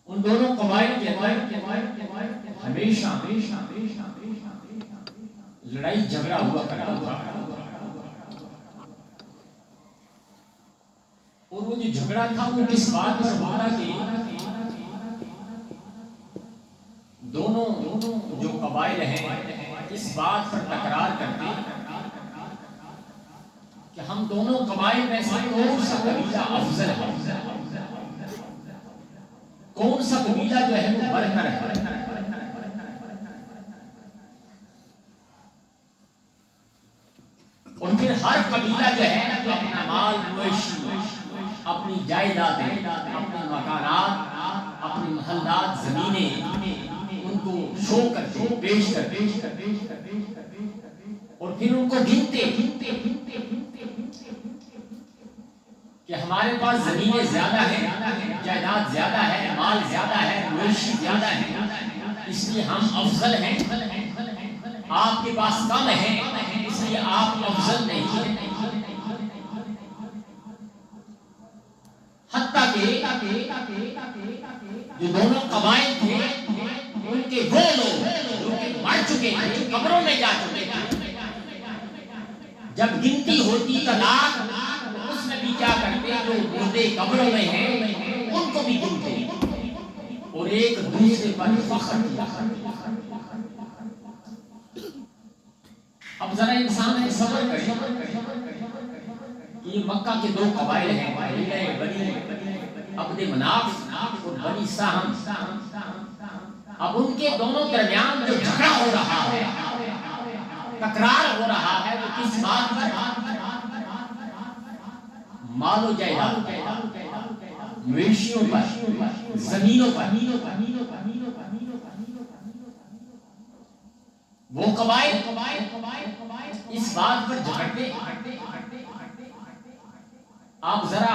ان دونوں قبائل کے ہمیشہ لڑائی جھگڑا ہوا کرتا تھا، اور وہ جو جھگڑا تھا وہ کس بات پر ہوا کہ دونوں جو قبائل ہیں اس بات پر تکرار کرتے کہ ہم دونوں قبائل میں سے کون سا قبیلہ افضل ہے، کون سا قبیلہ جو ہے وہ برتر ہے۔ اور پھر ہر قبیلہ جو ہے اپنا مال مویشی، اپنی جائیدادیں، اپنے مکانات، اپنی محلات، زمینیں ان کو شو کرتے، پیش کرتے، اور پھر ان کو گنتے کہ ہمارے پاس زمینیں زیادہ ہیں، جائیداد زیادہ ہے، مال زیادہ ہے، مویشی زیادہ ہے، اس لیے ہم افضل ہیں، آپ کے پاس کم ہے اس لیے آپ افضل نہیں ہیں۔ حتیٰ کہ جو دونوں قبائل تھے ان کے وہ لوگ جو کہ مر چکے تھے، قبروں میں جا چکے تھے، جب گنتی ہوتی طلاق اس میں بھی کیا کرتے جو مردے قبروں میں ہیں ان کو بھی گنتے اور ایک دوسرے پر فخر کیا۔ اب ذرا انسان صبر کرے، یہ مکہ کے دو قبائل ہیں، بنی عبد مناف اور بنی سہم، اب ان کے دونوں درمیان جو جھگڑا ہو رہا ہے، تکرار ہو رہا ہے، وہ کس بات پر؟ مال و جائیداد، مویشیوں پر، زمینوں پر۔ وہ قبائل اس بات پر جھگڑتے۔ آپ ذرا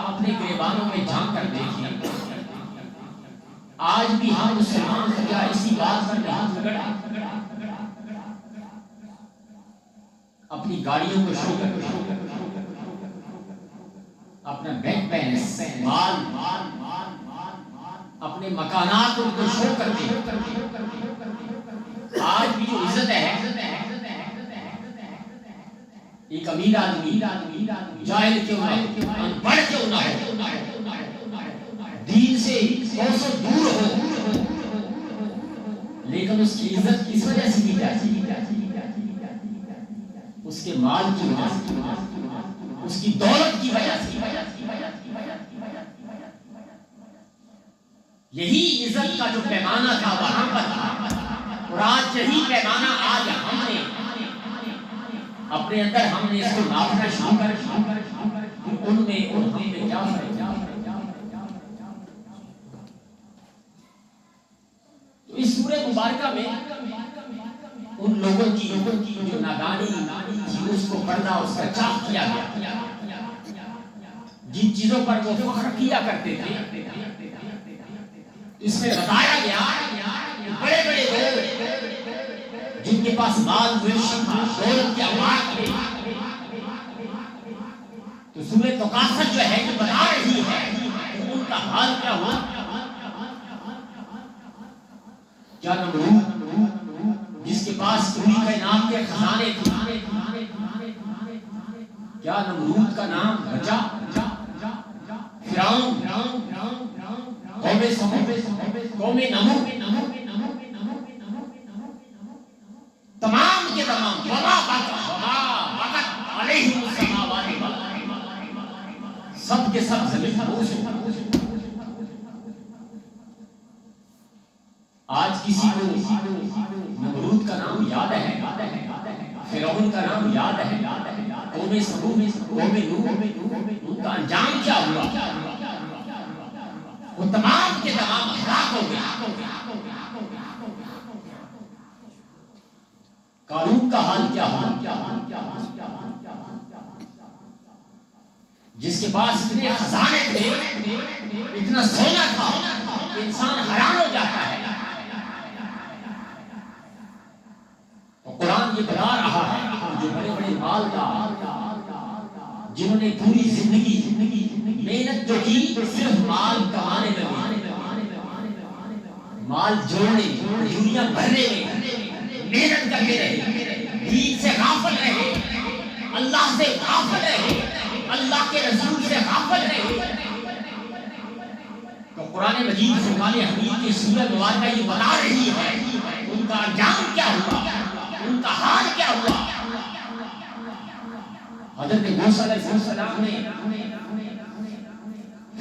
اپنے گریبانوں میں جھانک کر دیکھیں، آج بھی ہم مسلمان کیا اسی بات پر نہیں جھگڑتے؟ اپنی گاڑیوں کو شو کرتے، اپنا بینک بیلنس، مال، اپنے مکانات ان کو شو کرتے۔ آج بھی جو عزت ہے، ایک امیر آدمی جاہل کیوں نہ ہو، ان پڑھ کیوں نہ ہو، دین سے کوسوں دور ہو، لیکن اس کی عزت کس وجہ سے کی جاتی ہے؟ اس کے مال کی وجہ سے، اس کی دولت کی وجہ سے۔ یہی عزت کا جو پیمانہ تھا وہاں پر تھا، اور آج یہی پیمانہ آج ہم نے اپنے اندر ہم نے اس کو ناپنا شروع کر ان میں اور ہم میں کیا فرق ہے؟ تو اس سورہ مبارکہ میں ان لوگوں کی جو نادانی تھی اس کو پردہ اس کا چاک کیا گیا، جن چیزوں پر وہ فخر کیا کرتے تھے اس میں بتایا گیا بڑے بڑے لوگ جن کے پاس مال مویشی تھا، دولت کی اموال تھی، تو سورہ تکاثر جو ہے جو بتا رہی ہے ان کا حال کیا ہوا۔ کیا نمرود جس کے پاس پوری کائنات کے خزانے تھے، کیا نمرود کا نام بچا؟ فرعون، قوم سمود، قوم نمرود، تمام کے تمام وما بقت علیہم السماوات والارض، سب کے سب زمین بوس ہو۔ آج کسی کو نمرود کا نام یاد ہے، فرعون کا نام یاد ہے، قوم سمود، قوم نوح، ان کا انجام کیا ہوا؟ وہ تمام کے تمام ہلاک ہو گئے۔ قارون کا حال کیا ہوا؟ جس کے پاس اتنے خزانے تھے، اتنا سونا تھا کہ انسان حیران ہو جاتا ہے۔ اور قرآن یہ بتا رہا ہے جو بڑے بڑے مالدار جنہوں انہوں نے پوری زندگی محنت جو کی صرف مال کمانے میں، مال جوڑنے، مزدوریاں بھرنے میں محنت کرتے رہے، دین سے غافل رہے، اللہ سے غافل رہے، اللہ کے رسول سے غافل رہے۔ تو قرآن مجید فرقان حمید کی سورہ مبارکہ یہ بتا رہی ہے ان کا انجام کیا ہوا، ان کا حال کیا ہوا۔ حضرت موسیٰ علیہ السلام نے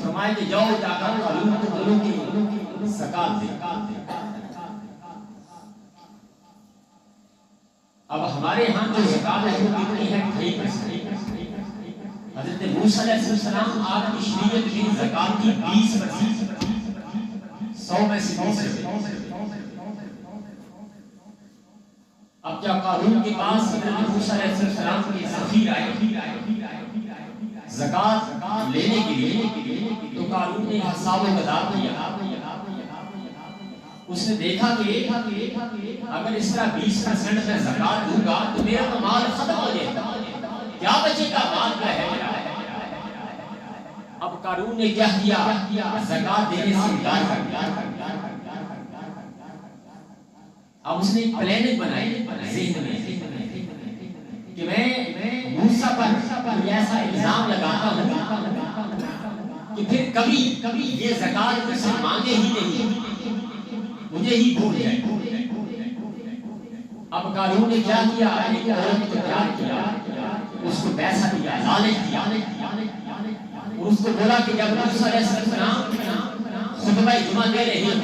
فرمایا کہ جاؤ جا کر قارون کو بولو کہ زکات دے۔ اب ہمارے ہاں جو زکات ہے وہ کتنی ہے؟ 3%۔ حضرت موسیٰ علیہ السلام آپ کی شریعت میں زکات کی 20%، 100 میں سے 20%۔ اب کیا قارون کے پاس حضرت موسیٰ علیہ السلام کے سفیر آئے زکات لینے کے لیے، تو قارون نے حساب و کتاب کیا۔ اس نے دیکھا کہ اگر اس طرح 20% میں زکات دوں گا تو میرا تو مال ختم ہو جائے گا، کیا بچے گا؟ مال کیا ہے میرا؟ اب قارون نے کیا کیا؟ زکات دینے سے انکار کر دیا۔ اب اس نے پلاننگ بنائی ذہن میں کہ میں موسیٰ پر ایسا الزام لگاتا ہوں کہ پھر کبھی یہ زکات مجھ سے مانگے ہی نہیں، مجھے ہی بھول جائے۔ اب قارون نے کیا کیا؟ ایک عورت کو تیار کیا، اس کو پیسہ دیا، لالچ دیا، اور اس کو بولا کہ جب موسیٰ علیہ السلام خطبہ جمعہ دے رہے ہیں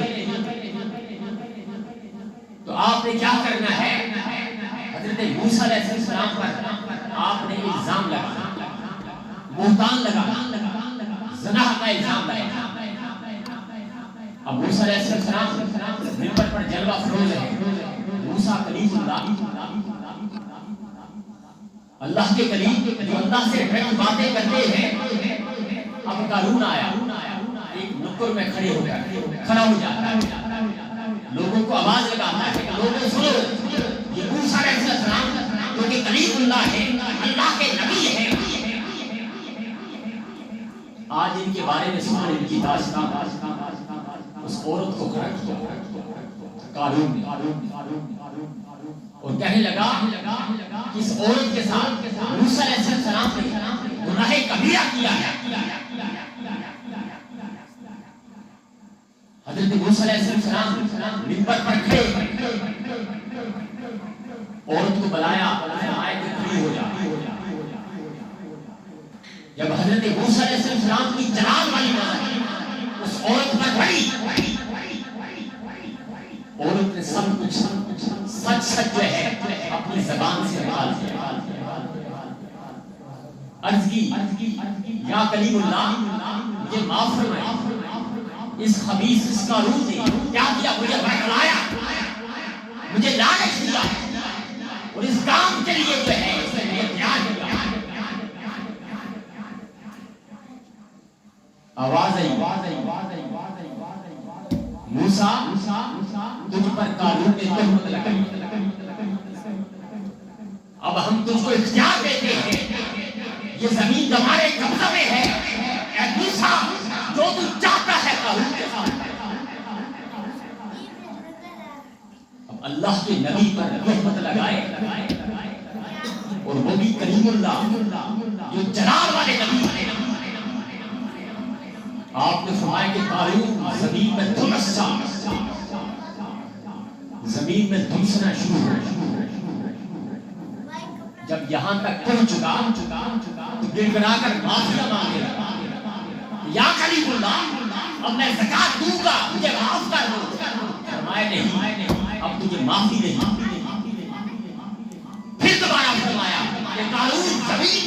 تو آپ نے کیا کرنا ہے؟ حضرت موسیٰ علیہ السلام پر آپ نے الزام لگانا، بہتان لگانا، زنا کا الزام لگانا۔ اب موسیٰ علیہ السلام ممبر پر جلوہ افروز ہے، موسیٰ کلیم اللہ کے کلیم جو اللہ سے ڈائریکٹ باتیں کرتے ہیں۔ اب قارون آیا، ایک نکر میں کھڑا ہو جاتا ہے، لوگوں کو آواز لگاتا ہے کہ لوگوں سنو، یہ موسیٰ علیہ السلام جو کہ کلیم اللہ ہے، اللہ کے نبی ہے، آج ان کے بارے میں سنو ان کی داستان۔ اس عورت کو کھڑا کیا قارون نے اور کہنے لگا کہ اس عورت کے ساتھ موسیٰ علیہ السلام نے گناہ کبیرہ کیا ہے۔ حضرت موسیٰ علیہ السلام منبر پر کھڑے عورت کو بلایا، آئے کہ کھڑی ہو جا۔ جب حضرت موسیٰ علیہ السلام کی جلال والی نظر اس عورت پر پڑی، عورت نے سب کچھ سچ جو ہے اپنی زبان سے نکال دیا۔ عرض کی یا کلیم اللہ مجھے معاف فرمائے، اس خبیث اس قارون نے کیا کیا؟ مجھے بہکایا، مجھے لالچ دیا، اور اس کام کے لیے جو ہے اس نے مجھے تیار کیا۔ آواز آئی موسیٰ تجھ پر قارون نے تہمت لگائی، اب ہم تجھ کو اختیار دیتے ہیں، یہ زمین تمہارے قبضہ میں ہے، اے موسیٰ جو تو چاہتا ہے قارون کے ساتھ۔ اب اللہ کے نبی پر تہمت لگائے، اور وہ بھی کریم اللہ جو جلال والے نبی ہیں۔ آپ نے فرمایا کہ قارون زمین میں دھنسا، زمین میں دھنسنا شروع ہو۔ جب یہاں تک پہنچ چکا تو گڑگڑا کر معافی مانگے لگا، یا کلیم اللہ اب میں زکات دوں گا، مجھے معاف کر دو۔ فرمایا نہیں، اب تجھے معافی نہیں۔ پھر دوبارہ فرمایا کہ قارون زمین